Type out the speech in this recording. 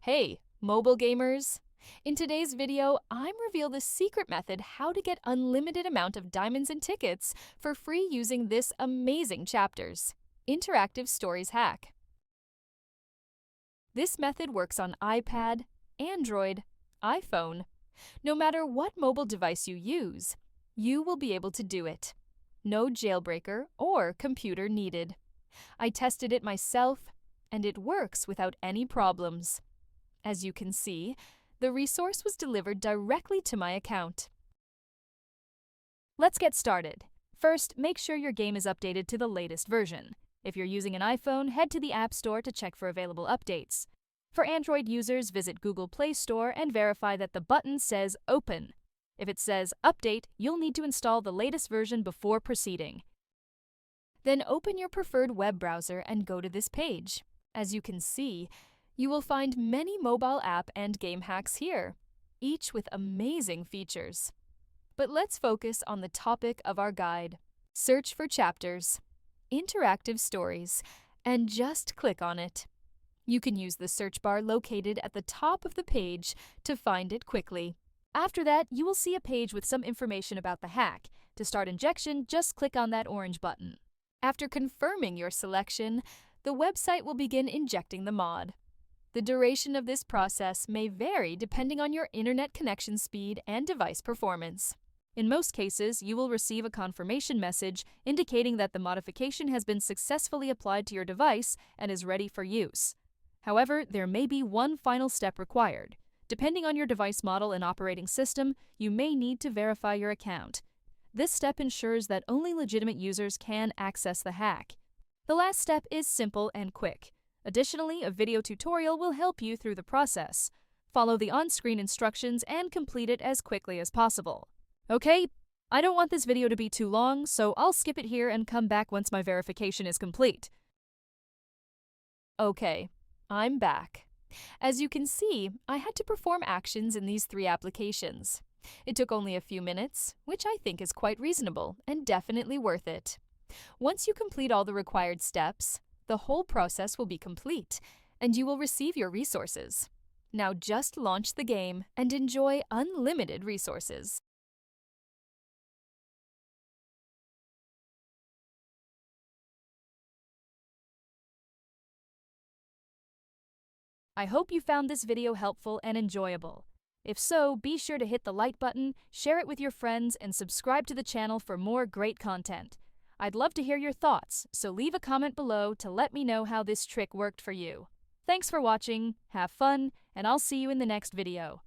Hey, mobile gamers! In today's video, I'm reveal the secret method how to get unlimited amount of diamonds and tickets for free using this amazing chapters. Interactive Stories Hack. This method works on iPad, Android, iPhone. No matter what mobile device you use, you will be able to do it. No jailbreaker or computer needed. I tested it myself, and it works without any problems. As you can see, the resource was delivered directly to my account. Let's get started. First, make sure your game is updated to the latest version. If you're using an iPhone, head to the App Store to check for available updates. For Android users, visit Google Play Store and verify that the button says Open. If it says Update, you'll need to install the latest version before proceeding. Then open your preferred web browser and go to this page. As you can see, you will find many mobile app and game hacks here, each with amazing features. But let's focus on the topic of our guide. Search for chapters, interactive stories, and just click on it. You can use the search bar located at the top of the page to find it quickly. After that, you will see a page with some information about the hack. To start injection, just click on that orange button. After confirming your selection, the website will begin injecting the mod. The duration of this process may vary depending on your internet connection speed and device performance. In most cases, you will receive a confirmation message indicating that the modification has been successfully applied to your device and is ready for use. However, there may be one final step required. Depending on your device model and operating system, you may need to verify your account. This step ensures that only legitimate users can access the hack. The last step is simple and quick. Additionally, a video tutorial will help you through the process. Follow the on-screen instructions and complete it as quickly as possible. Okay, I don't want this video to be too long, so I'll skip it here and come back once my verification is complete. Okay, I'm back. As you can see, I had to perform actions in these 3 applications. It took only a few minutes, which I think is quite reasonable and definitely worth it. Once you complete all the required steps, the whole process will be complete, and you will receive your resources. Now just launch the game and enjoy unlimited resources. I hope you found this video helpful and enjoyable. If so, be sure to hit the like button, share it with your friends, and subscribe to the channel for more great content. I'd love to hear your thoughts, so leave a comment below to let me know how this trick worked for you. Thanks for watching, have fun, and I'll see you in the next video.